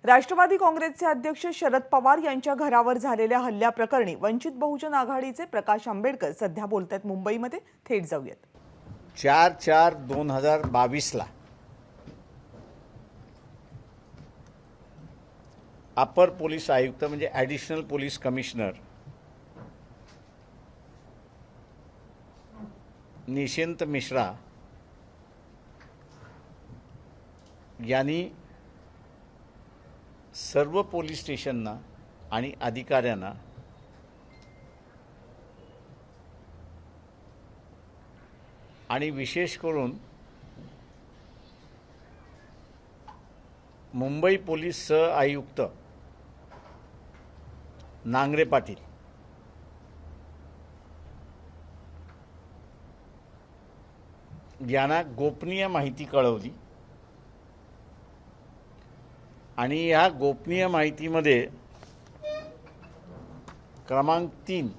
राष्ट्रवादी काँग्रेसचे अध्यक्ष शरद पवार यांच्या घरावर झालेल्या हल्ल्याप्रकरणी वंचित बहुजन आघाडीचे प्रकाश आंबेडकर सध्या बोलतात मुंबईमध्ये. थेट जाऊयात. 4/4/2022 ला अपर पोलीस आयुक्त म्हणजे ॲडिशनल पोलीस कमिशनर निशिंत मिश्रा यांनी सर्व पोलीस स्टेशनना आणि अधिकाऱ्यांना आणि विशेष करून मुंबई पोलीस सह आयुक्त नांगरे पाटील यांना गोपनीय माहिती कळवली आणि या गोपनीय माहितीमध्ये क्रमांक 3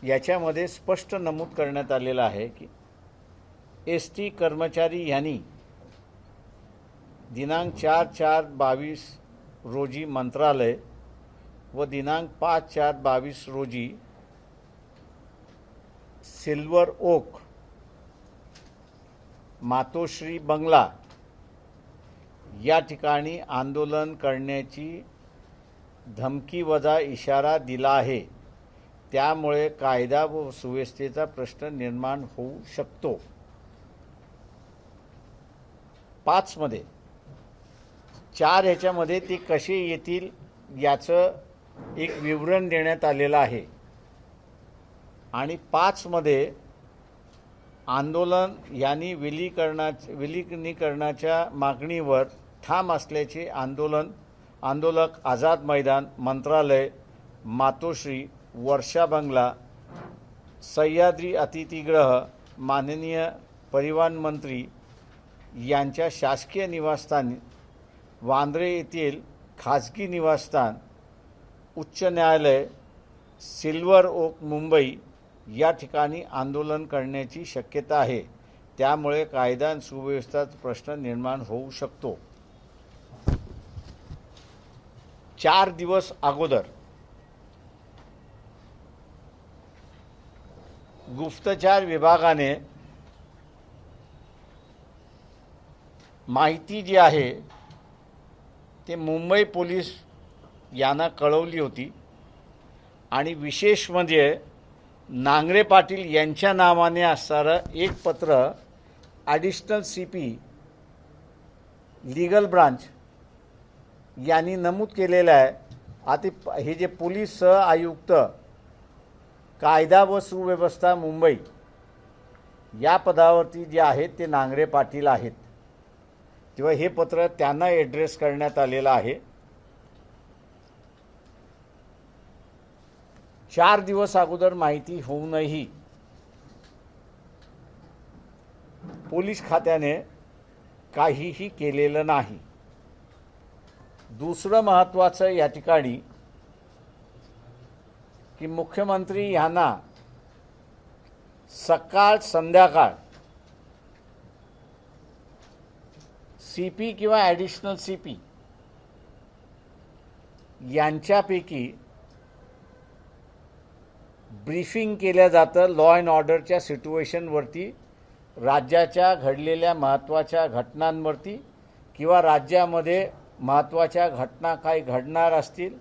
याच्यामध्ये स्पष्ट नमूद करण्यात आलेलं आहे की एसटी कर्मचारी यांनी दिनांक 4/4/22 रोजी मंत्रालय व दिनांक 5/4/22 रोजी सिल्वर ओक मातोश्री बंगला या ठिकाणी आंदोलन करण्याची धमकीवजा इशारा दिला आहे. त्यामुळे कायदा व सुव्यवस्थेचा प्रश्न निर्माण होऊ शकतो. 5 मध्ये 4 ह्याच्यामध्ये ते कसे येतील याचं एक विवरण देण्यात आलेलं आहे आणि 5 मध्ये आंदोलन यांनी विलिनीकरणाच्या मागणीवर ठाम असल्याचे आंदोलक आझाद मैदान, मंत्रालय, मातोश्री, वर्षा बंगला, सह्याद्री अतिथीगृह, माननीय परिवहन मंत्री यांच्या शासकीय निवासस्थान, वांद्रे येथील खाजगी निवासस्थान, उच्च न्यायालय, सिल्वर ओक मुंबई या ठिकाणी आंदोलन करण्याची शक्यता आहे. त्यामुळे कायदा आणि सुव्यवस्थेचा प्रश्न निर्माण होऊ शकतो. 4 दिवस अगोदर गुप्तचर विभागाने माहिती जी आहे ते मुंबई पोलीस यांना कळवली होती आणि विशेष म्हणजे नांगरे पाटील यांच्या नावाने असणारं एक पत्र ॲडिशनल CP लीगल ब्रांच यांनी नमूद केलेलं आहे. आता हे जे पोलीस सह आयुक्त कायदा व सुव्यवस्था मुंबई या पदावरती जे आहेत ते नांगरे पाटील आहेत. तेव्हा हे पत्र त्यांना ॲड्रेस करण्यात आलेलं आहे. 4 दिवस अगोदर माहिती होऊनही पोलीस खात्याने काहीही केलेलं नाही. दुसरं महत्त्वाचं या ठिकाणी की मुख्यमंत्री यांना सकाळ संध्याकाळ CP किंवा ॲडिशनल CP यांच्यापैकी ब्रीफिंग केलं जातं लॉ अँड ऑर्डरच्या सिच्युएशनवरती, राज्याच्या घडलेल्या महत्त्वाच्या घटनांवरती किंवा राज्यामध्ये महत्त्वाच्या घटना काही घडणार असतील,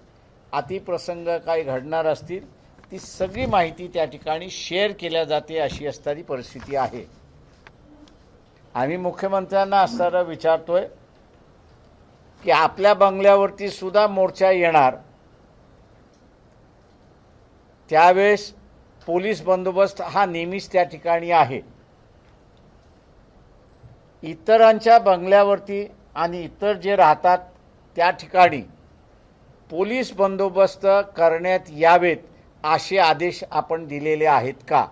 अतिप्रसंग काही घडणार असतील, ती सगळी माहिती त्या ठिकाणी शेअर केल्या जाते अशी असणारी परिस्थिती आहे. आम्ही मुख्यमंत्र्यांना असणारं विचारतोय की आपल्या बंगल्यावरती सुद्धा मोर्चा येणार, त्यावेळेस पोलीस बंदोबस्त हा नेहमीच त्या ठिकाणी आहे. इतरांच्या बंगल्यावरती आणि इतर जे राहतात त्या ठिकाणी पोलीस बंदोबस्त करण्यात यावेत असे आदेश आपण दिलेले आहेत का?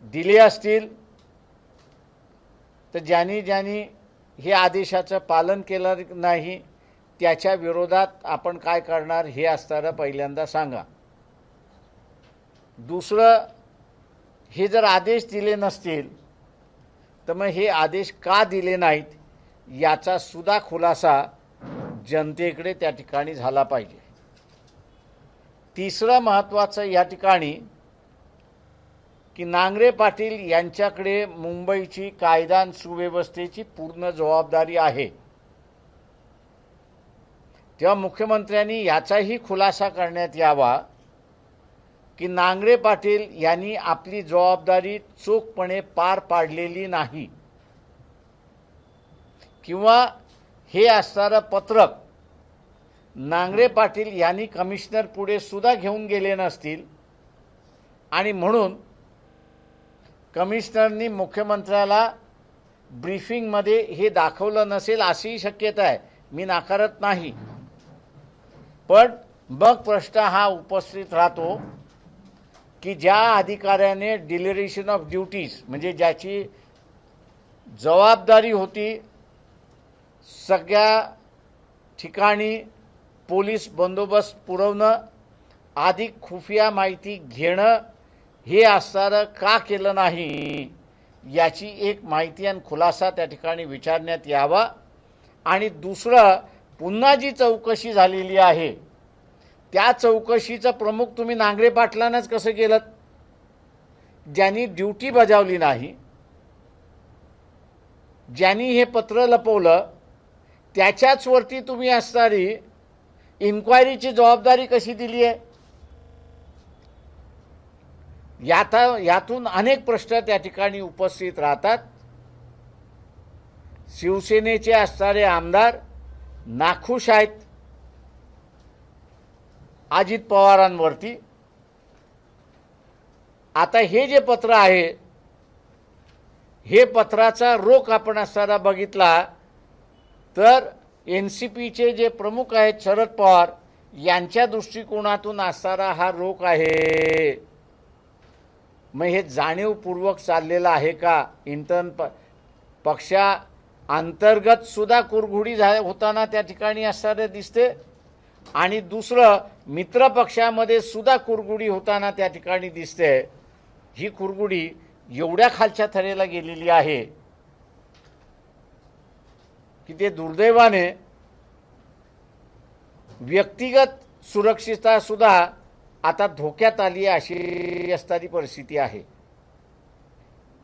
दिले असतील तर ज्यांनी हे आदेशाचं पालन केलं नाही त्याच्या विरोधात आपण काय करणार हे असताना पहिल्यांदा सांगा. दुसरं, हे जर आदेश दिले नसतील तर मग हे आदेश का दिले नाहीत याचा सुद्धा खुलासा जनतेकडे त्या ठिकाणी झाला पाहिजे. तिसरं महत्त्वाचं या ठिकाणी की नांगरे पाटील यांच्याकडे मुंबईची कायदा आणि सुव्यवस्थेची पूर्ण जबाबदारी आहे. तेव्हा मुख्यमंत्र्यांनी याचाही खुलासा करण्यात यावा की नांगरे पाटील यांनी आपली जबाबदारी चोखपणे पार पाडलेली नाही, किंवा हे असणारं पत्रक नांगरे पाटील यांनी कमिशनर पुढे सुद्धा घेऊन गेले नसतील आणि म्हणून कमिशनरनी मुख्यमंत्र्याला ब्रीफिंगमध्ये हे दाखवलं नसेल अशीही शक्यता आहे, मी नाकारत नाही. पण मग प्रश्न हा उपस्थित राहतो की ज्या अधिकाऱ्याने डिलेरेशन ऑफ ड्युटीज म्हणजे ज्याची जबाबदारी होती सगळ्या ठिकाणी पोलीस बंदोबस्त पुरवणं, अधिक खुफिया माहिती घेणं, हे असणारं का केलं नाही याची एक माहिती आणि खुलासा त्या ठिकाणी विचारण्यात यावा. आणि दुसरं, पुन्हा जी चौकशी झालेली आहे त्या चौकशीचं प्रमुख तुम्ही नांगरे पाटलांनाच कसं केलं, ज्यांनी ड्युटी बजावली नाही, ज्यांनी हे पत्र लपवलं, त्याच्याच वरती तुम्ही असणारी इन्क्वायरीची जबाबदारी कशी दिली आहे. यातून अनेक प्रश्न त्या ठिकाणी उपस्थित राहतात. शिवसेनेचे असणारे आमदार नाखुश आहेत अजित पवारांवरती. आता हे जे पत्र आहे, हे पत्राचा रोख आपण असताना बघितला तर NCPचे जे प्रमुख आहेत शरद पवार यांच्या दृष्टिकोनातून असणारा हा रोख आहे. मग हे जाणीवपूर्वक चाललेलं आहे का? पक्षा अंतर्गत सुद्धा कुरघोडी होताना त्या ठिकाणी असणारे दिसते आणि दुसरं मित्र पक्षामध्ये सुद्धा कुरघोडी होताना त्या ठिकाणी दिसते. ही कुरघोडी एवढ्या खालच्या थराला गेलेली आहे की ते दुर्दैवाने व्यक्तिगत सुरक्षितता सुद्धा आता धोक्यात आली अशी असणारी परिस्थिती आहे.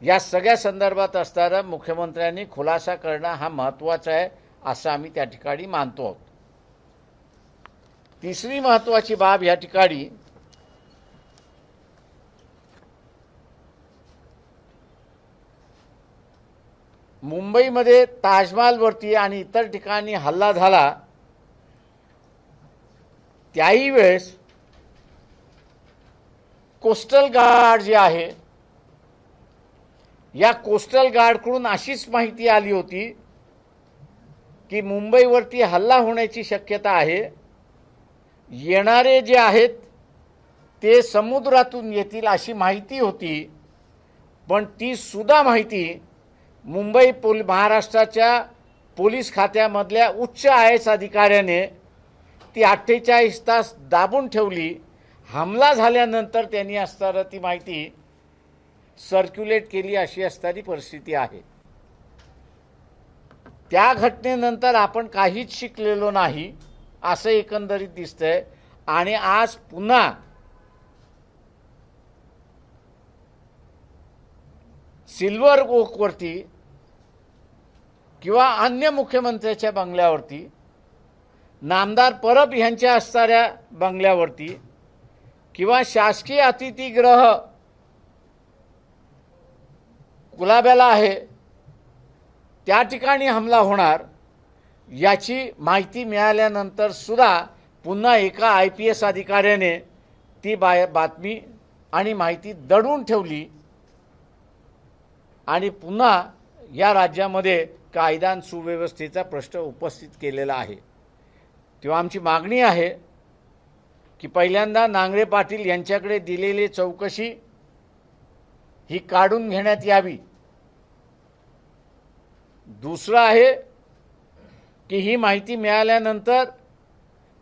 या सगळ्या संदर्भात असताना मुख्यमंत्र्यांनी खुलासा करणं हा महत्त्वाचा आहे असं आम्ही त्या ठिकाणी मानतो आहोत. तिसरी महत्त्वाची बाब या ठिकाणी मुंबईमध्ये ताजमहालवरती आणि इतर ठिकाणी हल्ला झाला त्याही वेळेस कोस्टल गार्ड जे आहे, या कोस्टल गार्डकडून अशीच माहिती आली होती की मुंबईवरती हल्ला होण्याची शक्यता आहे, येणारे जे आहेत ते समुद्रातून येतील अशी माहिती होती. पण ती सुद्धा माहिती मुंबई महाराष्ट्राच्या पोलीस खात्यामधल्या उच्च IAS अधिकाऱ्याने ती 48 तास दाबून ठेवली. हमला झाल्यानंतर त्यांनी असणारी ती माहिती सर्क्युलेट केली अशी असणारी परिस्थिती आहे. त्या घटनेनंतर आपण काहीच शिकलेलो नाही असं एकंदरीत दिसतंय. आणि आज पुन्हा सिल्वर ओकवरती किंवा अन्य मुख्यमंत्र्याच्या बंगल्यावरती, नामदार परब यांच्या असणाऱ्या बंगल्यावरती किंवा शासकीय अतिथीगृह कुलाब्याला आहे त्या ठिकाणी हमला होणार याची माहिती मिळाल्यानंतर सुद्धा पुन्हा एका IPS अधिकाऱ्याने ती बातमी आणि माहिती दडवून ठेवली आणि पुन्हा या राज्यामध्ये कायदा आणि सुव्यवस्थेचा प्रश्न उपस्थित केलेला आहे. तेव्हा आमची मागणी आहे की पहिल्यांदा नांगरे पाटील यांच्याकडे दिलेली चौकशी ही काढून घेण्यात यावी. दुसरं आहे की ही माहिती मिळाल्यानंतर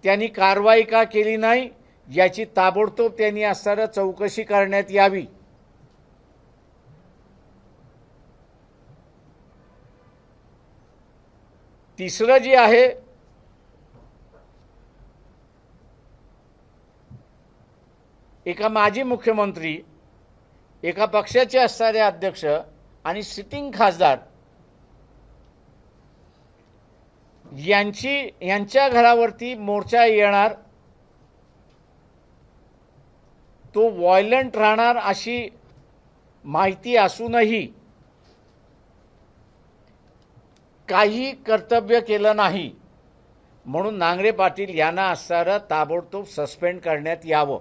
त्यांनी कारवाई का केली नाही याची ताबडतोब त्यांनी असणारी चौकशी करण्यात यावी. तिसरं जे आहे एका माजी मुख्यमंत्री, एका पक्षाचे असणारे अध्यक्ष आणि सिटिंग खासदार यांच्या घरावरती मोर्चा येणार, तो व्हायलंट राहणार अशी माहिती असूनही काही कर्तव्य केलं नाही, म्हणून नांगरे पाटील यांना असणारं ताबडतोब सस्पेंड करण्यात यावं.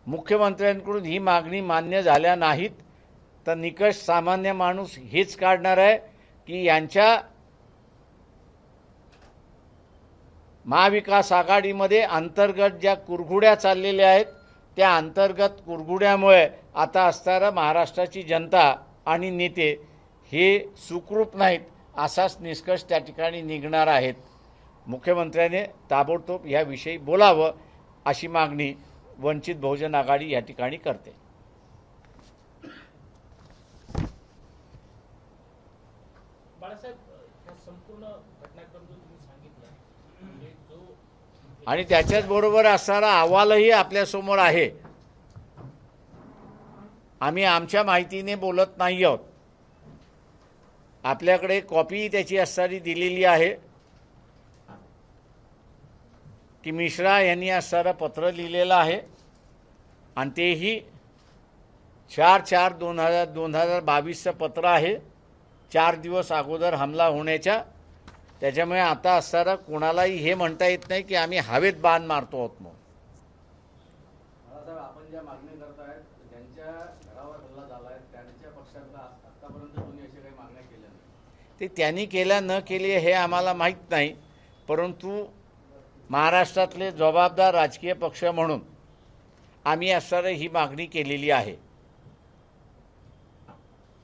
मुख्यमंत्र्यांकडून ही मागणी मान्य झाल्या नाहीत तर निकष सामान्य माणूस हेच काढणार आहे की यांच्या महाविकास आघाडीमध्ये अंतर्गत ज्या कुरघुड्या चाललेल्या आहेत त्या अंतर्गत कुरघुड्यामुळे आता असणारा महाराष्ट्राची जनता आणि नेते हे सुखरूप नाहीत असाच निष्कर्ष त्या ठिकाणी निघणार आहेत. मुख्यमंत्र्याने ताबडतोब याविषयी बोलावं अशी मागणी वंचित बहुजन आघाडी या ठिकाणी करते. बाळासाहेब, ह्या संपूर्ण घटनाक्रम जो तुम्ही सांगितला म्हणजे जो आणि त्याच्याच बरोबर असणारा अहवालही आपल्यासमोर आहे. आम्ही आमच्या माहितीने बोलत नाही आहोत. आपल्याकडे कॉपी त्याची असणारी दिलेली आहे की मिश्रा यांनी असणारं पत्र लिहिलेलं आहे आणि तेही 4/4/2022चं पत्र आहे, 4 दिवस अगोदर हमला होण्याच्या. त्याच्यामुळे आता असणारं कोणालाही हे म्हणता येत नाही की आम्ही हवेत बाण मारतो आहोत म्हणून. बाळासाहेब, आपण ज्या मागण्या करतायत ज्यांच्या घरावर हल्ला झालाय त्यांच्या पक्षातला आतापर्यंत कोणी अशा काही मागण्या केल्या नाही. ते त्यांनी केल्या न केले हे आम्हाला माहीत नाही, परंतु महाराष्ट्रातले जबाबदार राजकीय पक्ष म्हणून आम्ही असणारं ही मागणी केलेली आहे.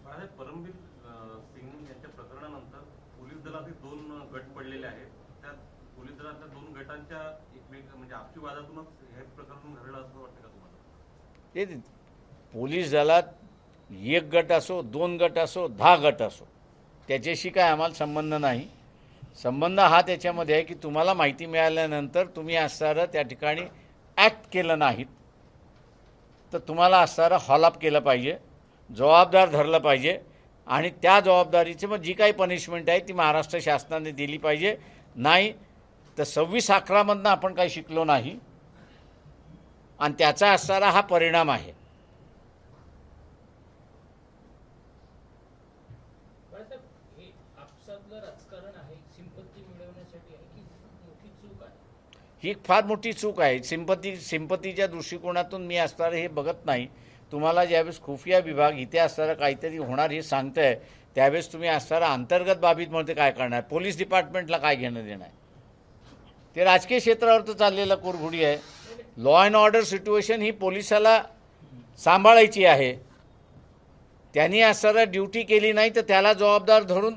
बाळासाहेब, परमबीर सिंग यांच्या प्रकरणानंतर पोलीस दलाचे 2 गट पडलेले आहेत. त्या पोलीस दलातल्या 2 गटांच्या एकमेक म्हणजे आपसी वादातूनच हे प्रकरण घडलं असं वाटतं का तुम्हाला? ते पोलीस दलात 1 गट असो, 2 गट असो, 10 गट असो, त्याच्याशी काय आम्हाला संबंध नाही. संबंध हा त्याच्यामध्ये आहे की तुम्हाला माहिती मिळाल्यानंतर तुम्ही असणारं त्या ठिकाणी ॲक्ट केलं नाहीत तर तुम्हाला असणारं हॉलअप केलं पाहिजे, जबाबदार धरलं पाहिजे आणि त्या जबाबदारीची मग जी काही पनिशमेंट आहे ती महाराष्ट्र शासनाने दिली पाहिजे. नाही तर 26/11मधनं आपण काही शिकलो नाही आणि त्याचा असणारा हा परिणाम आहे. बाळासाहेब, हे आपसातलं राजकारण आहे, सिंपत्ती मिळवण्यासाठी आहे की मोठी चूक आहे? ही फार मोठी चूक आहे. सिंपतीच्या दृष्टिकोनातून मी असणारं हे बघत नाही. तुम्हाला ज्यावेळेस खुफिया विभाग इथे असणारं काहीतरी होणार हे सांगतंय त्यावेळेस तुम्ही असणारं अंतर्गत बाबीमध्ये काय करणार? पोलीस डिपार्टमेंटला काय घेणं देणं आहे? ते राजकीय क्षेत्रावर तर चाललेलं कुरघुडी आहे. लॉ अँड ऑर्डर सिच्युएशन ही पोलिसाला सांभाळायची आहे. त्यांनी असणारं ड्युटी केली नाही तर त्याला जबाबदार धरून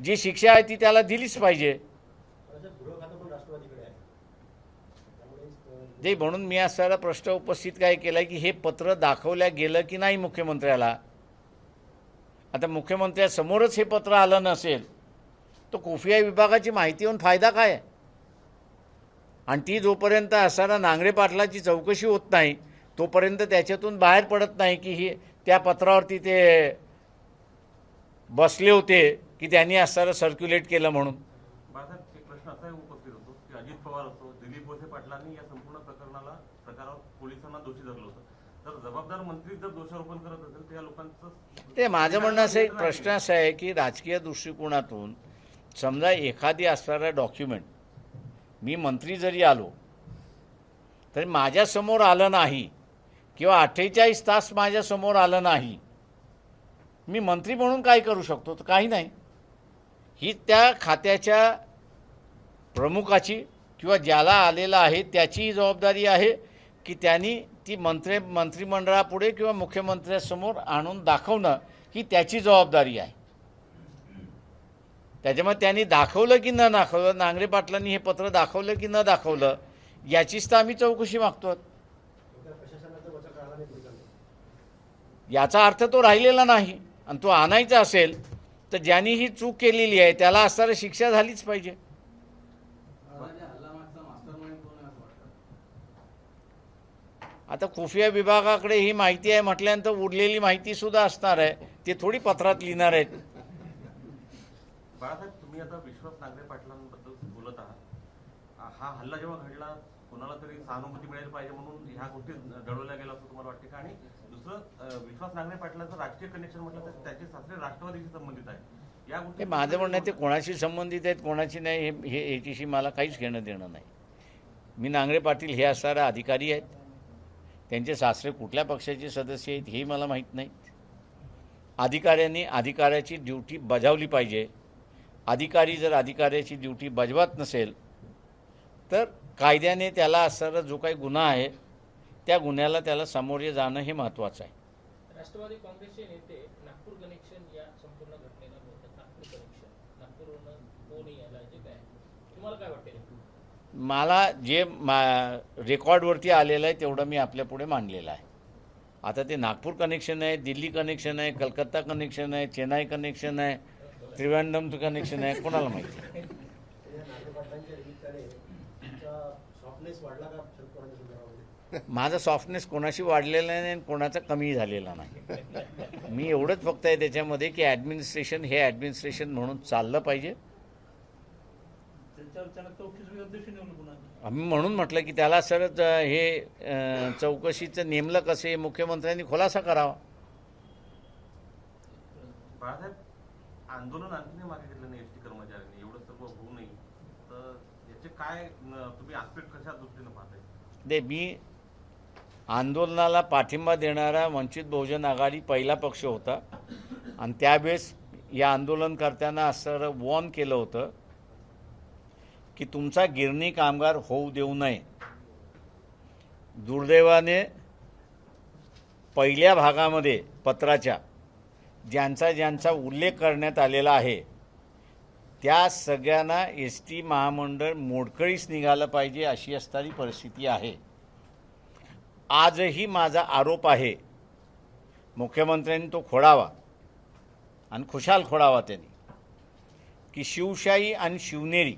जी शिक्षा आहे ती त्याला दिलीच पाहिजे. गृह खातं पण राष्ट्रवादीकडे आहे, त्यामुळे जे म्हणून मी असणारा प्रश्न उपस्थित काय केला की हे पत्र दाखवल्या गेलं की नाही मुख्यमंत्र्याला. आता मुख्यमंत्र्यासमोरच हे पत्र आलं नसेल तर खुफिया विभागाची माहिती होऊन फायदा काय आहे? आणि ती जोपर्यंत असणारा नांगरे पाटलाची चौकशी होत नाही तोपर्यंत त्याच्यातून बाहेर पडत नाही की ही त्या पत्रावरती ते बसले होते की त्यांनी असणारं सर्क्युलेट केलं म्हणून. बाळासाहेब, एक प्रश्न असाही उपस्थित होतो की अजित पवार असो, दिलीप वळसे पाटलांनी या संपूर्ण प्रकारावर पोलिसांना दोषी धरलं होतं. तर जबाबदार मंत्री जर दोषारोपण करत असेल तर या लोकांचं ते माझं म्हणणं असं एक प्रश्न असा आहे की राजकीय दृष्टिकोनातून समजा एखादी असणारं डॉक्युमेंट मी मंत्री जरी आलो तरी माझ्यासमोर आलं नाही किंवा 48 तास माझ्यासमोर आलं नाही, मी मंत्री म्हणून काय करू शकतो? तर काही नाही. ही त्या खात्याच्या प्रमुखाची किंवा ज्याला आलेला आहे त्याची जबाबदारी आहे की त्यांनी ती मंत्रिमंडळापुढे किंवा मुख्यमंत्र्यासमोर आणून दाखवणं ही त्याची जबाबदारी आहे. त्याच्यामुळे त्यांनी दाखवलं की न दाखवलं, नांगरे पाटलांनी हे पत्र दाखवलं की न दाखवलं याचीच तर आम्ही चौकशी मागतो. प्रशासनाचं वचन राहणार नाही पोलिसांचं. याचा अर्थ तो राहिलेला नाही आणि तो आणायचा असेल तर ज्यांनी ही चूक केलेली आहे त्याला असणारी शिक्षा झालीच पाहिजे. दादा, हल्लामागचा मास्टर माइंड कोण आहे असं वाटतं? आता खुफिया विभागाकडे ही माहिती आहे म्हटल्यानंतर उरलेली माहिती सुद्धा असणार आहे, ते थोडी पत्रात लिहिणार आहेत. बाळासाहेब, तुम्ही आता विश्वास नांगरे पाटलांबद्दल बोलत आहात. हा हल्ला जेव्हा घडला कोणाला तरी सहानुभूती मिळायला पाहिजे म्हणून ह्या गोष्टी दडवल्या गेल्या असं तुम्हाला वाटते का? आणि दुसरं, विश्वास नांगरे पाटलांचं राजकीय कनेक्शन म्हटलं तर त्याचे सासरे राष्ट्रवादीशी संबंधित आहे. या हे गोष्टी माझं म्हणणं आहे ते कोणाशी संबंधित आहेत कोणाशी नाही याच्याशी मला काहीच घेणं देणं नाही. मी नांगरे पाटील हे असणारे अधिकारी आहेत, त्यांचे सासरे कुठल्या पक्षाचे सदस्य आहेत हेही मला माहीत नाही. अधिकाऱ्यांनी अधिकाऱ्याची ड्युटी बजावली पाहिजे. अधिकारी जर अधिकाऱ्याची ड्युटी बजावत नसेल तर कायद्याने त्याला असणारा जो काही गुन्हा आहे त्या गुन्ह्याला त्याला सामोरे जाणं हे महत्त्वाचं आहे. राष्ट्रवादी काँग्रेसचे नेते नागपूर कनेक्शन या संपूर्ण घटनेला बोलतात. नागपूर कनेक्शन, नागपूरवरून कोणी याला जे काय, तुम्हाला काय वाटते? मला जे रेकॉर्डवरती आलेलं आहे तेवढं मी आपल्या पुढे मांडलेलं आहे. आता ते नागपूर कनेक्शन आहे, दिल्ली कनेक्शन आहे, कलकत्ता कनेक्शन आहे, चेन्नई कनेक्शन आहे, त्रिवेंद्रम कनेक्शन आहे, कोणाला माहिती. माझा सॉफ्टनेस कोणाशी वाढलेला नाही आणि कोणाचा कमी झालेला नाही. मी एवढंच फक्त आहे त्याच्यामध्ये की ॲडमिनिस्ट्रेशन हे ॲडमिनिस्ट्रेशन म्हणून चाललं पाहिजे. आम्ही म्हणून म्हटलं की त्याला सरच हे चौकशीचं नेमलं कसं हे मुख्यमंत्र्यांनी खुलासा करावा. बाळासाहेब, आंदोलन आणखी मागे घेतलं नाही एसटी कर्मचाऱ्यांनी, एवढं सर्व होऊ नये तर याचे काय तुम्ही आस्पेक्ट कशा दृष्टीनं पाहताय? दे मी आंदोलनाला पाठिंबा देणारा वंचित बहुजन आघाडी पहिला पक्ष होता आणि त्यावेळेस या आंदोलनकर्त्यांना असं वॉर्न केलं होतं की तुमचा गिरणी कामगार होऊ देऊ नये. दुर्दैवाने पहिल्या भागामध्ये पत्राच्या ज्यांचा उल्लेख करण्यात आलेला आहे त्या सगळ्यांना एस टी महामंडळ मोडकळीस निघालं पाहिजे अशी असणारी परिस्थिती आहे. आजही माझा आरोप आहे, मुख्यमंत्र्यांनी तो खोडावा आणि खुशाल खोडावा त्यांनी, की शिवशाही आणि शिवनेरी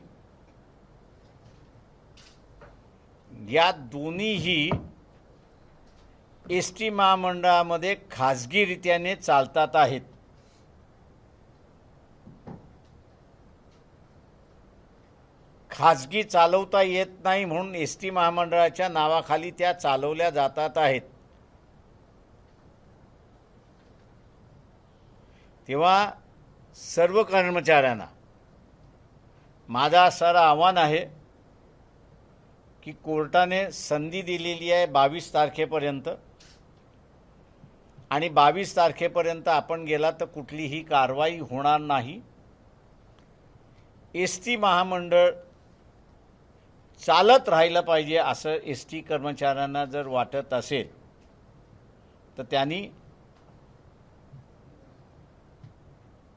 या दोन्हीही एस टी महामंडळामध्ये खाजगीरित्याने चालतात आहेत. खाजगी चालवता येत नाही म्हणून एस टी महामंडळाच्या नावाखाली त्या चालवल्या जातात आहेत. तेव्हा सर्व कर्मचाऱ्यांना माझं असणारं आव्हान आहे की कोर्टाने संधी दिलेली आहे 22 तारखेपर्यंत आणि 22 तारखेपर्यंत आपण गेला तर कुठलीही कारवाई होणार नाही. एस टी महामंडळ चालत राहिलं पाहिजे असं एस टी कर्मचाऱ्यांना जर वाटत असेल तर त्यांनी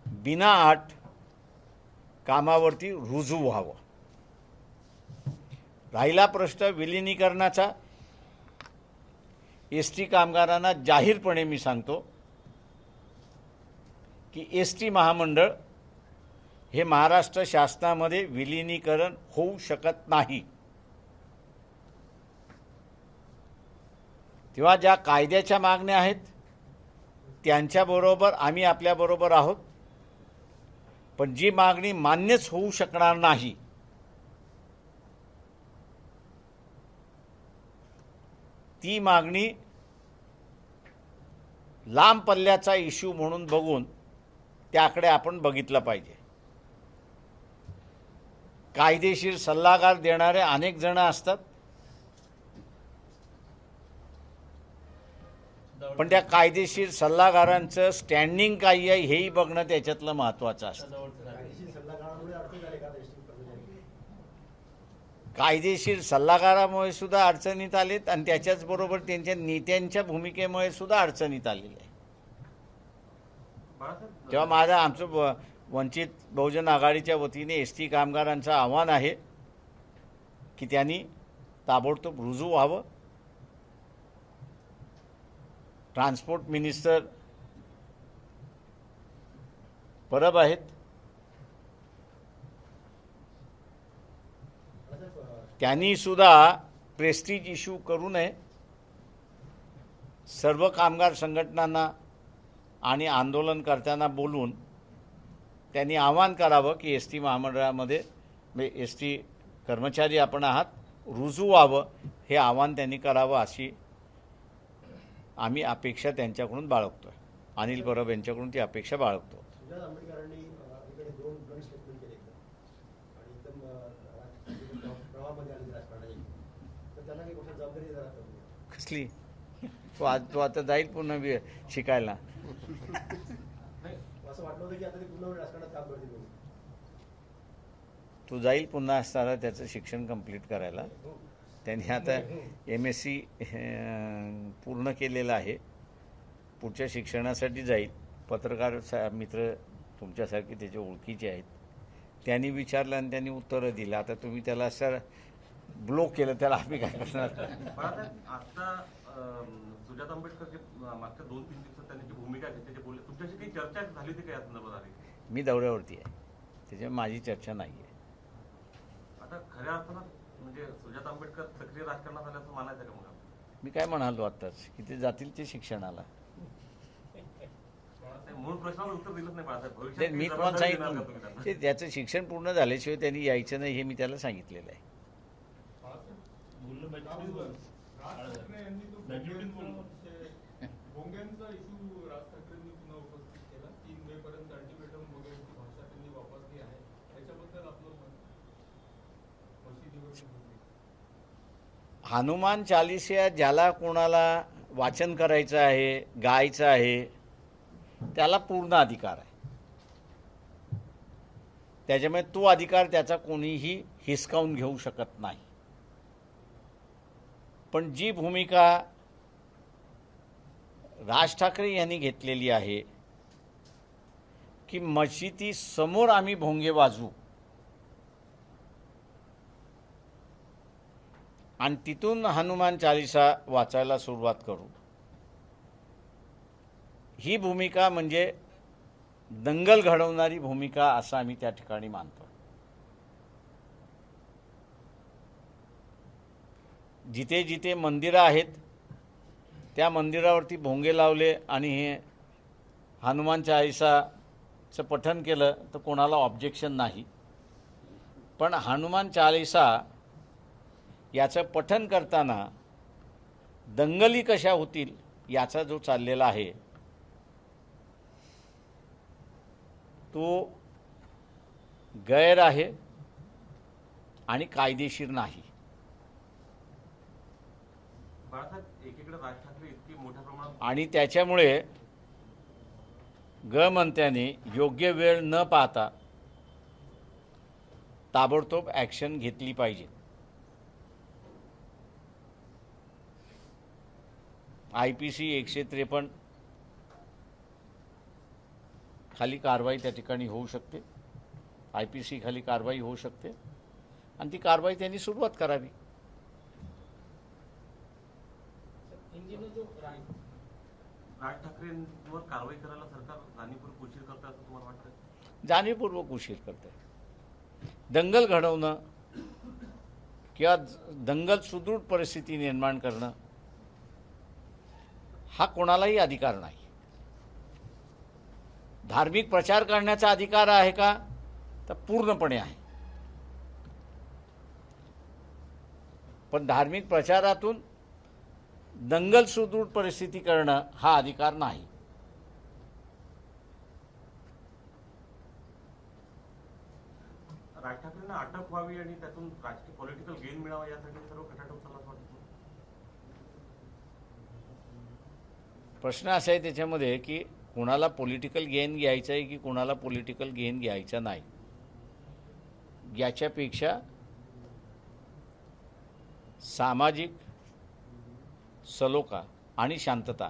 बिनाअट कामावरती रुजू व्हावं. राहिला प्रश्न विलिनीकरणाचा, एस टी कामगारांना जाहीरपणे मी सांगतो की एस टी महामंडळ हे महाराष्ट्र शासनामध्ये विलिनीकरण होऊ शकत नाही. तेव्हा ज्या कायद्याच्या मागण्या आहेत त्यांच्याबरोबर आम्ही आपल्याबरोबर आहोत, पण जी मागणी मान्यच होऊ शकणार नाही ती मागणी लांब पल्ल्याचा इश्यू म्हणून बघून त्याकडे आपण बघितलं पाहिजे. कायदेशीर सल्लागार देणारे अनेक जण असतात, पण त्या कायदेशीर सल्लागारांचं स्टँडिंग काय आहे हेही बघणं त्याच्यातलं महत्त्वाचं असतं. कायदेशीर सल्लागारामुळे सुद्धा अडचणीत आलेत आणि त्याच्याचबरोबर त्यांच्या नेत्यांच्या भूमिकेमुळे सुद्धा अडचणीत आलेले आहे. तेव्हा आमचं वंचित बहुजन आघाडीच्या वतीने एस टी कामगारांचं आव्हान आहे की त्यांनी ताबडतोब रुजू व्हावं. ट्रान्सपोर्ट मिनिस्टर परब आहेत. त्यांनी सुद्धा प्रेस्टीज इश्यू करू नये. सर्व कामगार संघटनांना आणि आंदोलनकर्त्यांना बोलून त्यांनी आवाहन करावं की एस टी महामंडळामध्ये एस टी कर्मचारी आपण आहात, रुजू व्हावं, हे आवाहन त्यांनी करावं अशी आम्ही अपेक्षा त्यांच्याकडून बाळगतोय. अनिल परब यांच्याकडून ती अपेक्षा बाळगतो. सुजात आंबेडकरांनी इकडे दोन स्टेटमेंट केले आणि एकदम प्रवाहामध्ये आले राजकारणाची, तर त्यांना काही कुठे जबाबदारी जरा कमी. कसली? तो आता जाईल पुन्हा शिकायला. असं वाटलं होतं की आता ते पुन्हा राजकारणात काम करतील म्हणून. तो जाईल पुन्हा असताना त्याचं शिक्षण कंप्लीट करायला. त्यांनी आता MSc पूर्ण केलेलं आहे. पुढच्या शिक्षणासाठी जाईल. पत्रकार मित्र तुमच्यासारखे त्याचे ओळखीचे आहेत, त्यांनी विचारलं आणि त्यांनी उत्तरं दिलं. आता तुम्ही त्याला असं ब्लॉक केलं, त्याला आम्ही काय करणार? बाळासाहेब, आता सुजात आंबेडकर जे मागच्या 2-3 दिवसात त्यांनी जी भूमिका घेतली ते बोलले, तुमच्याशी काही चर्चा झाली होती का या संदर्भात आली? मी दौऱ्यावरती आहे, त्याच्यामुळे माझी चर्चा नाही आहे. आता खऱ्या अर्थानं म्हणजे सुजात आंबेडकर सक्रिय राजकारणात आल्याचं मानायचं का मग? मी काय म्हणालो आत्ताच की ते जातील ते शिक्षणाला. मूळ प्रश्नाला उत्तर दिलंच नाही बाळासाहेब. ते भविष्यात मी काही तुम्हाला जबाबदारी देणार का सांगितलं तुम्ही त्यांना? ते त्याचं शिक्षण पूर्ण झाल्याशिवाय त्यांनी यायचं नाही हे मी त्याला सांगितलेलं आहे. भोंग्यांचा इश्यू राज ठाकरेंनी पुन्हा उपस्थित केला. 3 मे पर्यंत अल्टिमेटम वगैरेची भाषा त्यांनी वापरली आहे. त्याच्याबद्दल आपलं मत? मशिदीवर हनुमान चालिसा ज्याला कोणाला वाचन करायचं आहे, गायचं आहे, त्याला पूर्ण अधिकार आहे. त्याच्यामुळे तो अधिकार त्याचा कोणीही हिसकावून घेऊ शकत नाही. पण जी भूमिका राज ठाकरे यांनी घेतलेली आहे की मशिदी समोर आम्ही भोंगे वाजवू आणि तिथून हनुमान चालिसा वाचायला सुरुवात करू, ही भूमिका म्हणजे दंगल घडवणारी भूमिका असं आम्ही त्या ठिकाणी मानतो. जिथे जिथे मंदिरं आहेत त्या मंदिरावरती भोंगे लावले आणि हे हनुमान चालिसाचं पठण केलं तर कोणाला ऑब्जेक्शन नाही. पण हनुमान चालिसा याचं पठण करताना दंगली कशा होतील याचा जो चाललेला आहे तो गैर आहे आणि कायदेशीर नाही. बाळासाहेब, एकीकडे राज ठाकरे इतकी मोठ्या प्रमाणात आणि त्याच्यामुळे गृहमंत्र्यांनी योग्य वेळ न पाहता ताबडतोब ॲक्शन घेतली पाहिजे. IPC 153 खाली कारवाई त्या ठिकाणी होऊ शकते. IPC खाली कारवाई होऊ शकते आणि ती कारवाई त्यांनी सुरुवात करावी. हिंदीनं जो राज ठाकरेंवर कारवाई करायला सरकार जाणीवपूर्वक उशीर करतं असं तुम्हाला वाटतं? जाणीवपूर्वक उशीर करते. दंगल घडवणं किंवा दंगल सुदृढ परिस्थिती निर्माण करणं हा कोणालाही अधिकार नाही. धार्मिक प्रचार करण्याचा अधिकार आहे का? तर पूर्णपणे आहे. पण धार्मिक प्रचारातून दंगल सुदृढ परिस्थिती करणं हा अधिकार नाही. राज ठाकरेंना अटक व्हावी आणि त्यातून राजकीय पॉलिटिकल गेन मिळावा यासाठी सर्व खटाटोप चालला असं वाटतं? प्रश्न असा आहे त्याच्यामध्ये की कुणाला पॉलिटिकल गेन घ्यायचं आहे की कुणाला पॉलिटिकल गेन घ्यायचा नाही. याच्यापेक्षा सामाजिक सलोखा आणि शांतता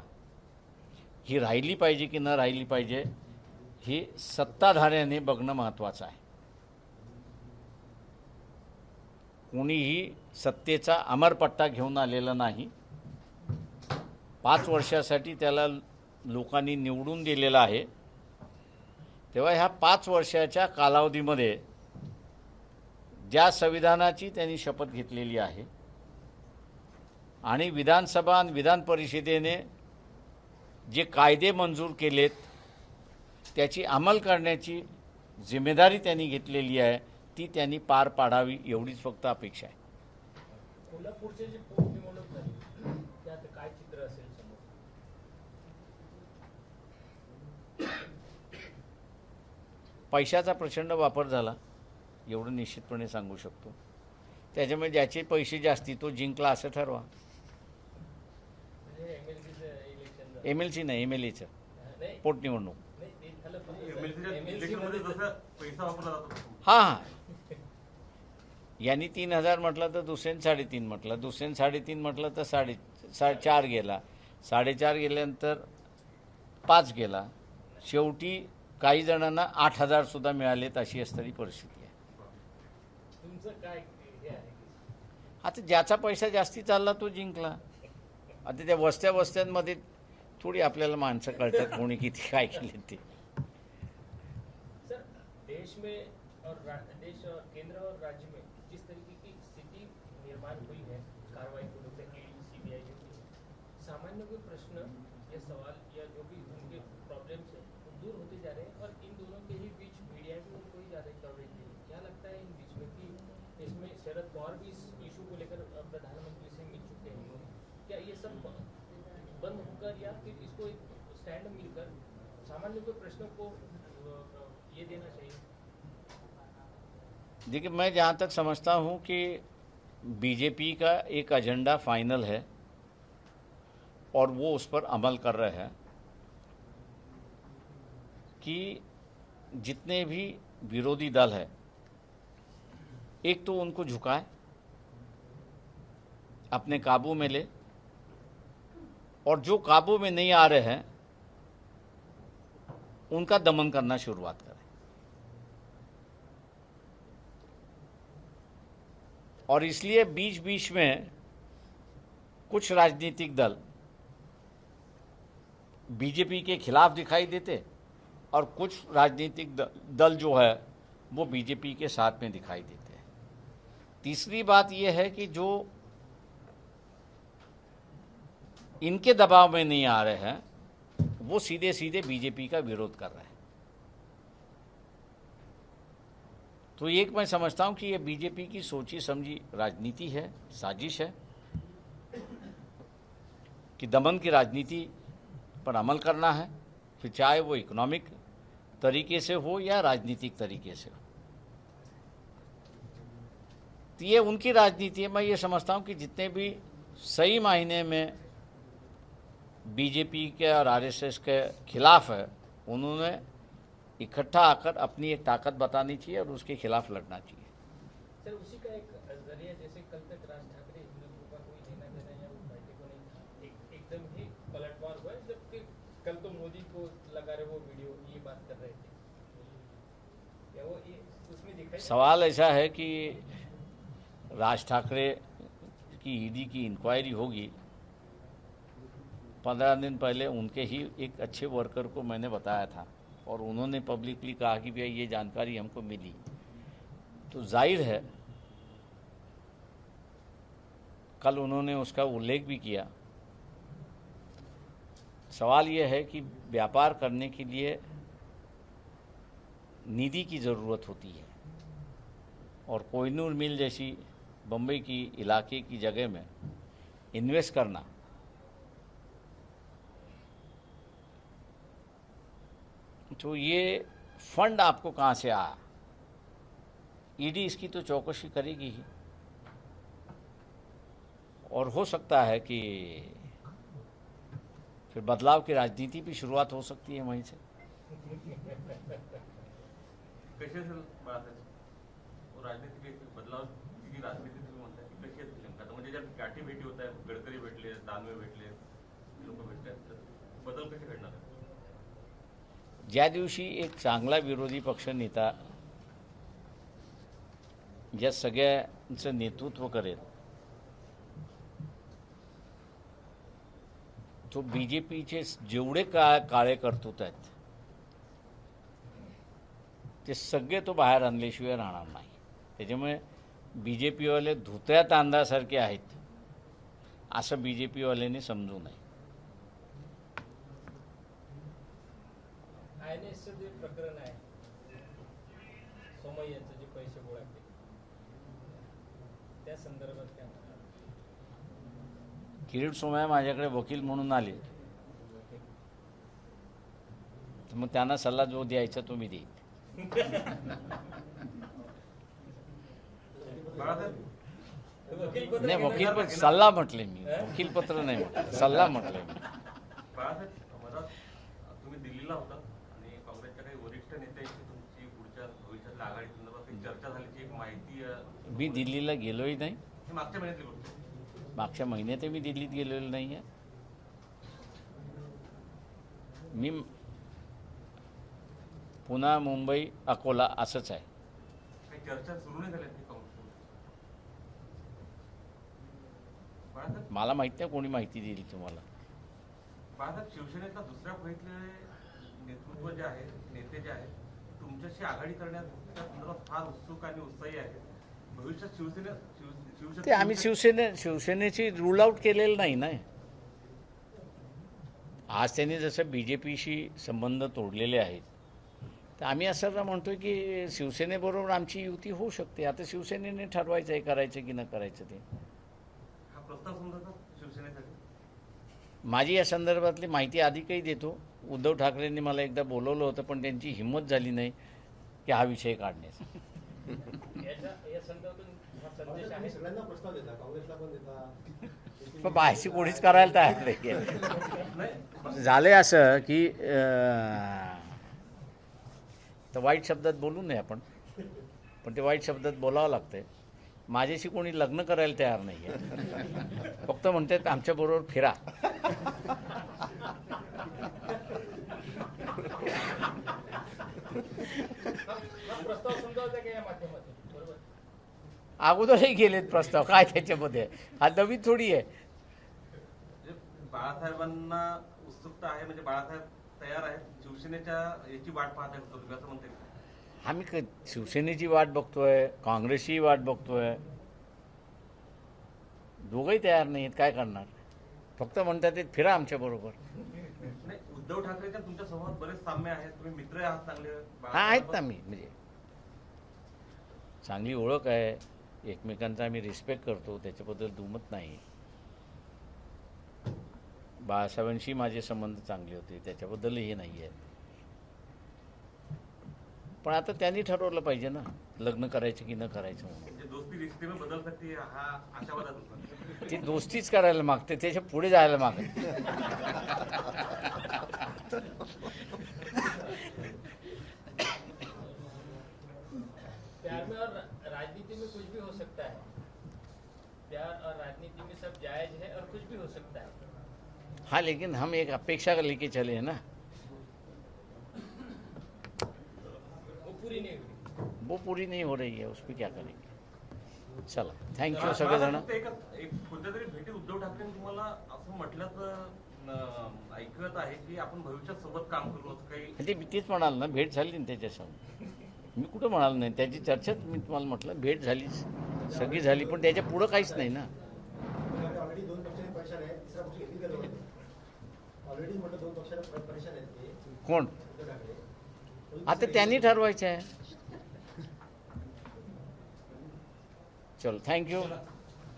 ही राहिली पाहिजे की न राहिली पाहिजे ही सत्ताधाऱ्याने बघणं महत्त्वाचं आहे. कोणीही सत्तेचा अमरपट्टा घेऊन आलेला नाही. 5 वर्षासाठी त्याला लोकांनी निवडून दिलेला आहे. तेव्हा ह्या 5 वर्षाच्या कालावधीमध्ये ज्या संविधानाची त्यांनी शपथ घेतलेली आहे आणि विधानसभा आणि विधान परिषदेने जे कायदे मंजूर केलेत त्याची अंमल करण्याची जिम्मेदारी त्यांनी घेतलेली आहे, ती त्यांनी पार पाडावी एवढीच फक्त अपेक्षा आहे. कोल्हापूरचे जे पोटनिवडणूक झाली त्यात काय चित्र असेल समोर? पैशाचा प्रचंड वापर झाला एवढं निश्चितपणे सांगू शकतो. त्याच्यामुळे ज्याचे पैसे जास्ती तो जिंकला असं ठरवा. म्हणजे एमएलसीचं इलेक्शन MLC नाही, MLAचं नाही पोटनिवडणूक. नाही ते झालं पण एमएलसीच्या MLC इलेक्शनमध्ये मध्ये जसा पैसा वापरला जातो हां यांनी 3,000 म्हटलं तर दुसऱ्याने 3.5 म्हटलं, दुसऱ्याने 3.5 म्हटलं तर 4.5 गेला, 4.5 गेल्यानंतर 5 गेला, शेवटी काही जणांना 8,000 सुद्धा मिळालेत अशी असणारी परिस्थिती आहे. तुमचं काय हे आहे? आता ज्याचा पैसा जास्ती चालला तो जिंकला. आता त्या वस्त्यांमध्ये थोडी आपल्याला माणसं कळतात कोणी किती काय केले ते. सर देश में और देश और केंद्र और राज्य में जिस तरीके की स्थिति निर्माण हुई है कार्रवाई को लेकर ईडी सीबीआई जो भी है, सामान्य कोई प्रश्न या सवाल या जो भी उनके प्रॉब्लम्स है वो दूर होते जा रहे हैं और इन दोनों के ही बीच मीडिया भी उनको ही ज़्यादा कवरेज दे रही है. क्या लगता है इन बीच में कि इसमें शरद पवार भी इस इशू को लेकर प्रधानमंत्री से मिल चुके हैं? क्या ये सब बंद होकर या फिर इसको एक स्टैंड मिलकर सामान्य कोई प्रश्नों को ये देना चाहिए? देखिए मैं जहाँ तक समझता हूँ कि बीजेपी का एक एजेंडा फाइनल है और वो उस पर अमल कर रहे हैं कि जितने भी विरोधी दल है एक तो उनको झुकाए, अपने काबू में ले, और जो काबू में नहीं आ रहे हैं उनका दमन करना शुरुआत करें. और इसलिए बीच बीच में कुछ राजनीतिक दल बीजेपी के खिलाफ दिखाई देते और कुछ राजनीतिक दल जो है वो बीजेपी के साथ में दिखाई देते हैं. तीसरी बात ये है कि जो इनके दबाव में नहीं आ रहे हैं वो सीधे सीधे बीजेपी का विरोध कर रहे हैं. तो एक मैं समझता हूं कि ये बीजेपी की सोची समझी राजनीति है, साजिश है कि दमन की राजनीति पर अमल करना है, फिर चाहे वो इकोनॉमिक तरीके से हो या राजनीतिक तरीके से हो. तो ये उनकी राजनीति है. मैं ये समझता हूं कि जितने भी सही मायने में बीजेपी के और आरएसएस के खिलाफ है उन्होंने इकट्ठा आकर अपनी एक ताकत बतानी चाहिए और उसके खिलाफ लड़ना चाहिए. सर उसी का एक जरिया जैसे कल तक राज ठाकरे हिंदुत्व का कोई लेना देना या उस पार्टी को नहीं था, एकदम ही पलटवार हुआ है, जबकि कल तो मोदी को लगा रहे वो वीडियो ये बात कर रहे थे. क्या वो ये उसमें दिखाई? सवाल ऐसा है कि राज ठाकरे की ईडी की इंक्वायरी होगी. 15 दिन पहले उनके ही एक अच्छे वर्कर को मैंने बताया था और उन्होंने पब्लिकली कहा कि भैया ये जानकारी हमको मिली. तो जाहिर है कल उन्होंने उसका उल्लेख भी किया. सवाल ये है कि व्यापार करने के लिए निधि की ज़रूरत होती है और कोहिनूर मिल जैसी बम्बई की इलाके की जगह में इन्वेस्ट करना तो ये फंड आपको कहाँ से आया? ईडी इसकी तो चौकसी करेगी ही और हो सकता है कि फिर बदलाव की राजनीति भी शुरुआत हो सकती है वहीं से. कशी असेल बाळासाहेब राजनीतिक बदलाव जी राजनीती तुम्ही म्हणताय ती कशी असेल नेमकं? आता म्हणजे ज्या गाठी भेटी होत आहेत, गडकरी भेटले, दानवे भेटले, लोक भेटले, बदल कसे घडणार आहेत? ज्या दिवशी एक चांगला विरोधी पक्षनेता या सगळ्यांचं नेतृत्व करेल तो बीजेपीचे जेवढे काळे कर्तृत्व आहेत ते सगळे तो बाहेर आणल्याशिवाय राहणार नाही. त्याच्यामुळे बी जे पीवाले धुत्या तांदळासारखे आहेत असं बी जे पीवाल्यांनी समजू नये. आयएनएसचं जे प्रकरण आहे सोमय्या यांचं जे पैसे गोळा केले त्या संदर्भात काय म्हणतात? किरीट सोमय्या माझ्याकडे वकील म्हणून आले तर मग त्यांना सल्ला जो द्यायचा तो मी देईन. बाळासाहेब नाही वकील सल्ला म्हटले मी, वकीलपत्र नाही म्हटलं, सल्ला म्हटलं मी. बाळासाहेब मधात तुम्ही दिल्लीला होता आणि काँग्रेसच्या काही वरिष्ठ नेत्यांशी तुमची पुढच्या भविष्यातल्या आघाडी संदर्भात काही चर्चा झाल्याची एक माहिती मी दिल्लीला गेलोही नाही. हे मागच्या महिन्यातली गोष्ट आहे. मागच्या महिन्यातही मी दिल्लीत गेलेलो नाही आहे. मी पुन्हा मुंबई अकोला असंच आहे. काही चर्चा सुरू नाही झाल्या काँग्रेससोबत. बाळासाहेब मला माहीत नाही कोणी माहिती दिली तुम्हाला. बाळासाहेब शिवसेनेचा दुसऱ्या फळीतले नेतृत्व जे आहे, नेते जे आहेत, तुमच्याशी आघाडी करण्याच्या संदर्भात फार उत्सुक आणि उत्साही आहेत. भविष्यात शिवसेना ते आम्ही शिवसेनेची रूल आउट केलेलं नाही ना. आज त्यांनी जसं बी जे पीशी संबंध तोडलेले आहेत तर आम्ही असं म्हणतोय की शिवसेनेबरोबर आमची युती होऊ शकते. आता शिवसेनेने ठरवायचं आहे करायचं की न करायचं ते. हा प्रस्ताव समजा शिवसेनेसाठी माझी या संदर्भातली माहिती आधी काही देतो. उद्धव ठाकरेंनी मला एकदा बोलवलं होतं पण त्यांची हिंमत झाली नाही की हा विषय काढण्याचा. या संदर्भातून हा संदेश आहे. तुम्ही सगळ्यांना प्रस्ताव देता, काँग्रेसला पण देता. पण बाहेरची कोणीच करायला तयार नाही. झालंय असं की तर वाईट शब्दात बोलू नये आपण, पण ते वाईट शब्दात बोलावं लागतंय. माझ्याशी कोणी लग्न करायला तयार नाही आहे. फक्त म्हणतात आमच्याबरोबर फिरा. हा प्रस्ताव समजावता का या माध्यमातून? बरोबर. अगोदरही गेलेत प्रस्ताव, काय त्याच्यामध्ये हा नवीन थोडी आहे. म्हणजे बाळासाहेबांना उत्सुकता आहे, म्हणजे बाळासाहेब तयार आहेत, शिवसेनेच्या याची वाट पाहत आहेत तुम्ही असं म्हणते का? आम्ही शिवसेनेची वाट बघतोय, काँग्रेसची वाट बघतोय. दोघंही तयार नाही आहेत, काय करणार. फक्त म्हणतात ते फिरा आमच्याबरोबर. नाही, उद्धव ठाकरेच्या तुमच्या समोर बरेच साम्य आहेत, तुम्ही मित्र आहात चांगले. हा आहेत ना. मी म्हणजे चांगली ओळख आहे, एकमेकांचा आम्ही रिस्पेक्ट करतो, त्याच्याबद्दल दुमत नाही. बाळासाहेबांशी माझे संबंध चांगले होते, त्याच्याबद्दलही नाही आहे. पण आता त्यांनी ठरवलं पाहिजे ना लग्न करायचं की न करायचं म्हणून. म्हणजे दोस्ती रिश्ते में बदल सकती है, हा आशावादात होता. ती दोस्तीच करायला मागते, त्याच्या पुढे जायला मागते. प्यार में और राजनीति में कुछ भी हो सकता है. प्यार और राजनीति में सब जायज है और कुछ भी हो सकता है. हाँ, लेकिन हम एक अपेक्षा लेके चले हैं ना, वो पूरी नहीं हुई. वो पूरी नहीं हो रही है, उस पर क्या करेंगे. चला, थँक्यू सगळेजण. एक कोणत्या तरी भेटीत उद्धव ठाकरेंनी तुम्हाला असं म्हटल्याचं ऐकत आहे की आपण भविष्यात सोबत काम करू, असं काही. ते मी तेच म्हणाल ना, भेट झाली ना त्याच्यासमोर. मी कुठं म्हणाल नाही, त्याची चर्चेत मी तुम्हाला म्हटलं भेट झाली, सगळी झाली, पण त्याच्या पुढं काहीच नाही ना. ऑलरेडी दोन पक्षांनी परेशान आहेत, तिसरा पक्ष घेतील का जवळ? ऑलरेडी म्हटलं दोन पक्षांना परेशान आहेत ते. कोण? उद्धव ठाकरे. आता त्यांनी ठरवायचं आहे. चलो, थँक्यू.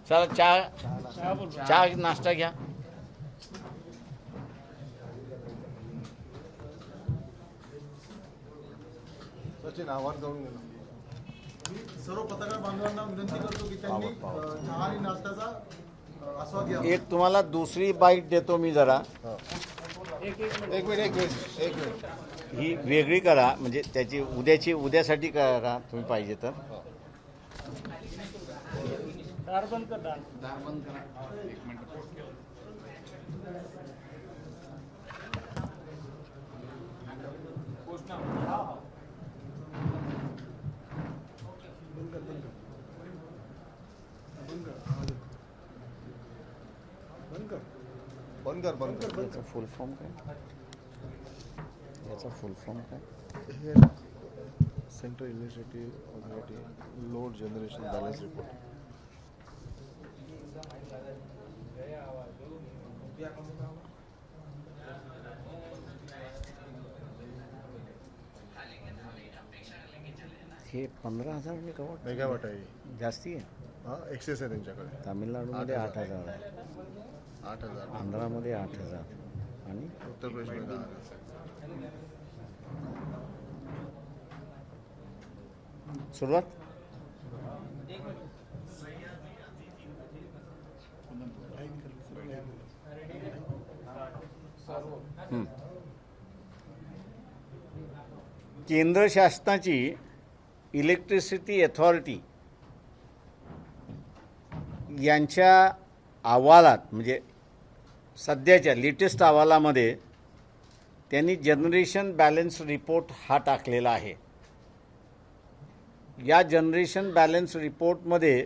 चला, चहा नाश्ता घ्या. सचिन आवाज जाऊन गेला. मी सर्व पत्रकार बांधवांना विनंती करतो की त्यांनी चहा आणि नाश्त्याचा आस्वाद घ्यावा. एक तुम्हाला दुसरी बाईट देतो मी जरा. एक मिनिट ही वेगळी करा, म्हणजे त्याची उद्यासाठी करा तुम्ही पाहिजे तर. बंद कर. याचा फुल फॉर्म काय? याचा फुल फॉर्म काय? Central Electricity Authority Load Generation Balance Report. हे 15,000 मेगावॉट मेगावॉट आहे जास्ती आहे. हां एक्सेस आहे त्यांच्याकडे. तामिळनाडूमध्ये 8,000. 8,000 आहे, 8,000. आंध्रामध्ये 8,000 आणि उत्तर प्रदेशमध्ये 10,000. सुरुवात केंद्र शासनाची इलेक्ट्रिसिटी अथॉरिटी यांच्या अहवालात म्हणजे सध्याच्या लेटेस्ट अहवालामध्ये त्यांनी जनरेशन बॅलन्स रिपोर्ट हा टाकलेला आहे. या जनरेशन बॅलन्स रिपोर्टमध्ये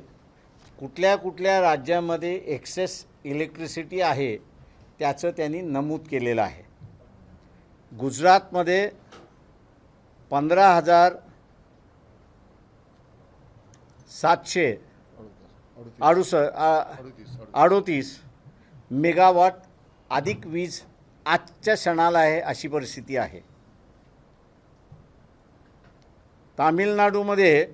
कुठल्या कुठल्या राज्यामध्ये एक्सेस इलेक्ट्रिसिटी आहे त्याचं त्यांनी नमूद केलेलं आहे. गुजरातमध्ये 15,738 मेगावॉट अधिक वीज आजच्या क्षणाला आहे अशी परिस्थिती आहे. तामिळनाडूमध्ये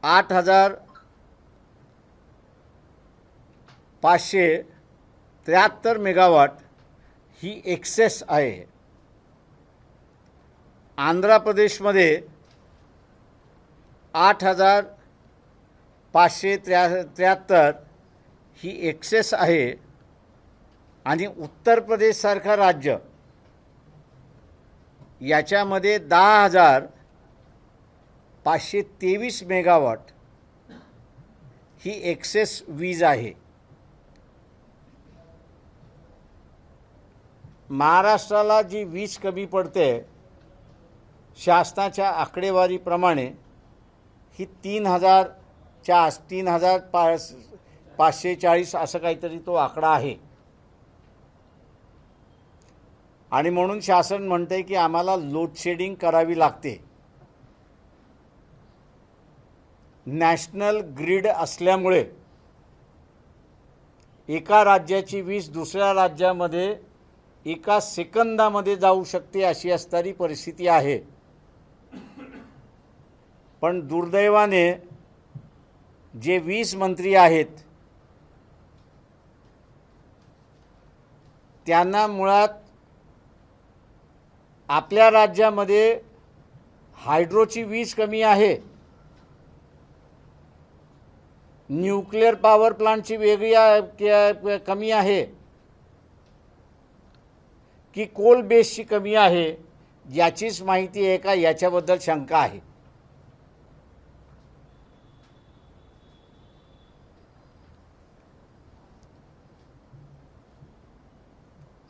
8,573 मेगावॉट ही एक्सेस आहे. आंध्र प्रदेशमध्ये 8,573 ही एक्सेस आहे आणि उत्तर प्रदेशसारखा राज्य याच्यामध्ये 10,523 मेगावॉट ही एक्सेस वीज आहे. महाराष्ट्राला जी वीज कमी पडते शासनाच्या आकडेवारीप्रमाणे ही 3,540 असं काहीतरी तो आकडा आहे. आणि म्हणून शासन म्हणते की आम्हाला लोडशेडिंग करावी लागते. नॅशनल ग्रीड असल्यामुळे एका राज्याची वीज दुसऱ्या राज्यामध्ये एका सेकंदामध्ये जाऊ शकते अशी असणारी परिस्थिती आहे. पण दुर्दैवाने जे वीज मंत्री आहेत त्यांना मुळात आपल्या राज्यामध्ये हायड्रोची वीज कमी आहे, न्यूक्लिअर पॉवर प्लांटची वेगळी कमी आहे की कोल बेसची कमी आहे याचीच माहिती आहे का याच्याबद्दल शंका आहे.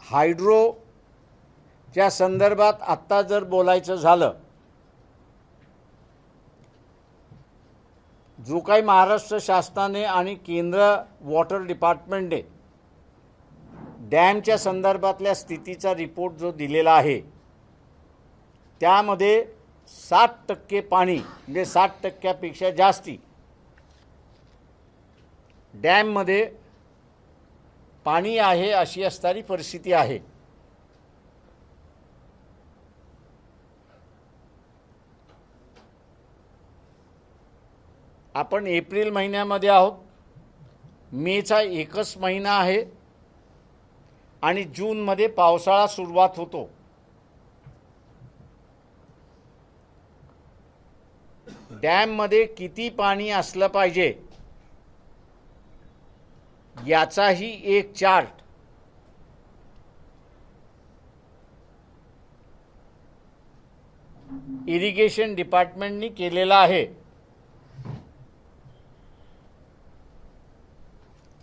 हायड्रोच्या संदर्भात आत्ता जर बोलायचं झालं, जो काही महाराष्ट्र शासनाने आणि केंद्र वॉटर डिपार्टमेंटने डॅमच्या संदर्भातल्या स्थितीचा रिपोर्ट जो दिलेला आहे त्यामध्ये 60% पाणी म्हणजे 60%पेक्षा जास्ती डॅममध्ये पाणी आहे अशी असणारी परिस्थिती आहे. आपण एप्रिल महिन्यामध्ये आहोत, मेचा एकच महिना आहे आणि जूनमध्ये पावसाळा सुरुवात होतो. डॅममध्ये किती पाणी असलं पाहिजे याचाही एक चार्ट इरिगेशन डिपार्टमेंटनी केलेला आहे.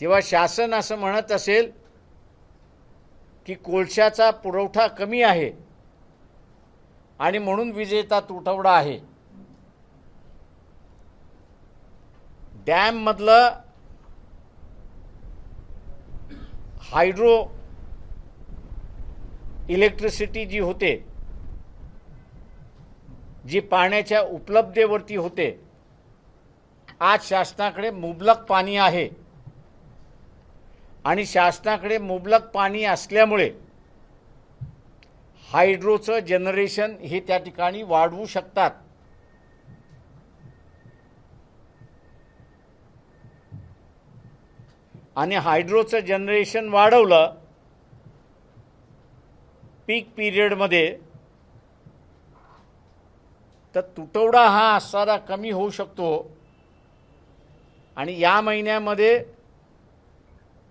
जेव्हा शासन असं म्हणत असेल की कोळशाचा पुरवठा कमी आहे आणि म्हणून विजेचा तुटवडा आहे, डॅममधलं हायड्रो इलेक्ट्रिसिटी जी होते जी पाण्याच्या उपलब्धतेवरती होते, आज शासनाकडे मुबलक पाणी आहे आणि शासनाकडे मुबलक पाणी असल्यामुळे हायड्रोचं जनरेशन हे त्या ठिकाणी वाढवू शकतात. आणि हायड्रोचं जनरेशन वाढवलं पीक पिरियडमध्ये तर तुटवडा हा असणारा कमी होऊ शकतो. आणि या महिन्यामध्ये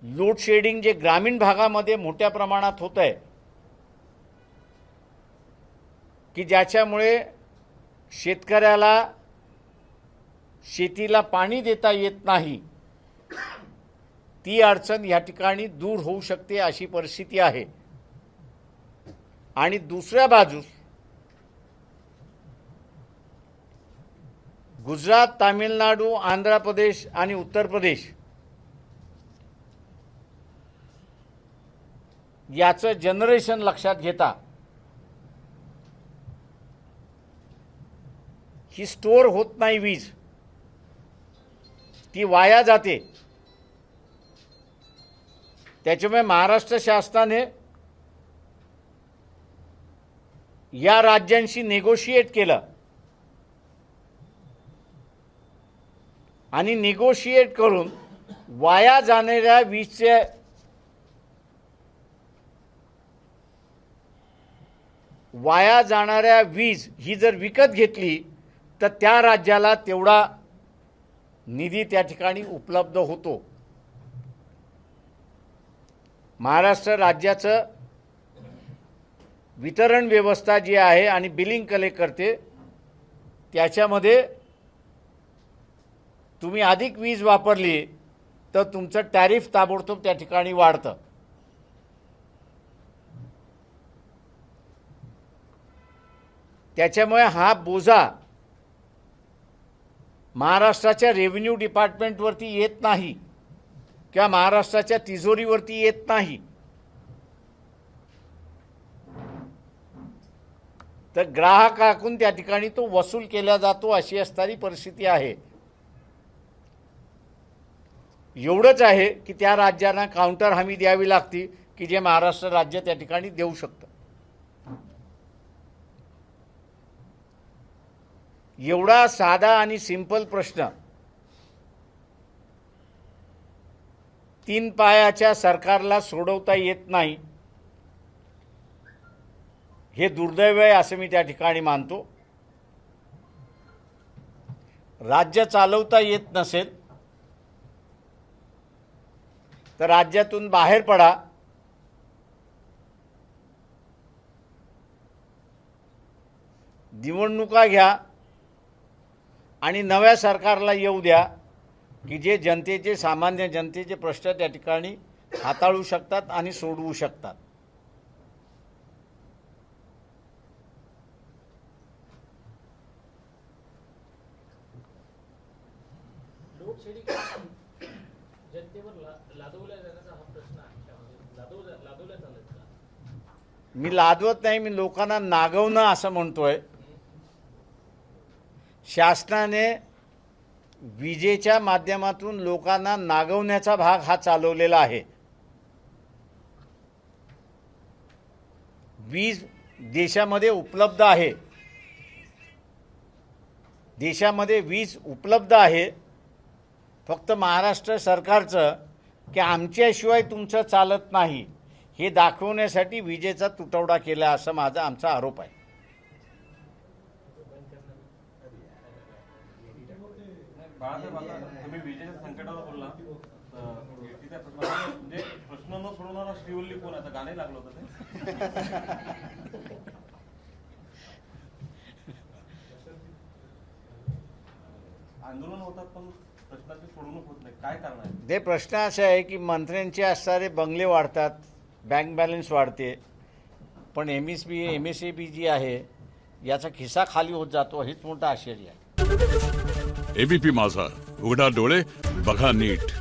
लोड शेडिंग जे ग्रामीण भागामध्ये मोठ्या प्रमाणात होत आहे की ज्याच्यामुळे शेतकऱ्याला शेतीला पाणी देता येत नाही, ती अडचण या ठिकाणी दूर होऊ शकते अशी परिस्थिती आहे. आणि दुसऱ्या बाजूस गुजरात, तामिळनाडू, आंध्र प्रदेश आणि उत्तर प्रदेश याचं जनरेशन लक्षात घेता ही स्टोअर होत नाही वीज, ती वाया जाते. त्याच्यामुळे महाराष्ट्र शासनाने या राज्यांशी नेगोशिएट केलं आणि नेगोशिएट करून वाया जाणाऱ्या वीजचे वाया जाणाऱ्या वीज ही जर विकत घेतली तर त्या राज्याला तेवढा निधी त्या ठिकाणी उपलब्ध होतो. महाराष्ट्र राज्याचं वितरण व्यवस्था जी आहे आणि बिलिंग कलेक्ट करते, त्याच्यामध्ये तुम्ही अधिक वीज वापरली तर तुमचं टॅरिफ ताबडतोब त्या ठिकाणी वाढतं. त्याच्यामुळे हा बोजा महाराष्ट्राच्या रेव्हेन्यू डिपार्टमेंटवरती येत नाही किंवा महाराष्ट्राच्या तिजोरीवरती येत नाही, तर ग्राहकाकडून त्या ठिकाणी तो वसूल केला जातो अशी असणारी परिस्थिती आहे. एवढंच आहे की त्या राज्यांना काउंटर हमी द्यावी लागते की जे महाराष्ट्र राज्य त्या ठिकाणी देऊ शकतं. एवढा साधा आणि सिंपल प्रश्न 3 पायाच्या सरकारला सोडवता येत नाही, हे दुर्दैव आहे असं मी त्या ठिकाणी मानतो. राज्य चालवता येत नसेल तर राज्यातून बाहेर पडा, निवडणुका घ्या आणि नव्या सरकारला येऊ द्या की जे जनतेचे, सामान्य जनतेचे प्रश्न त्या ठिकाणी हाताळू शकतात आणि सोडवू शकतात. लोड शेडिंग जनतेवर लादवल्या जाण्याचा हा प्रश्न आहे, त्यामध्ये लादवल्या चालत का? मी लादवत नाही, मी लोकांना नागवणं असं म्हणतोय. शासनाने विजेच्या माध्यमातून लोकांना नागवण्याचा भाग हा चालवलेला आहे. वीज देशामध्ये उपलब्ध आहे, देशामध्ये वीज उपलब्ध आहे. फक्त महाराष्ट्र सरकारचं की आमच्याशिवाय तुमचं चालत नाही हे दाखवण्यासाठी विजेचा तुटवडा केला असं आमचा आरोप आहे. बाळासाहेब, आता तुम्ही विजेच्या संकटावर बोलला, तिथे म्हणजे प्रश्न न सोडवणारा श्रीवल्ली कोण आहे? गाणे लागलं होतं ते. आंदोलन होतात पण प्रश्नाची सोडवणूक होत नाही, काय कारण आहे? ते प्रश्न असा आहे की मंत्र्यांचे असणारे बंगले वाढतात, बँक बॅलन्स वाढते, पण MSAB जी आहे याचा खिसा खाली होत जातो, हेच मोठं आश्चर्य आहे. ABP माझा, उघडा डोळे बघा नीट.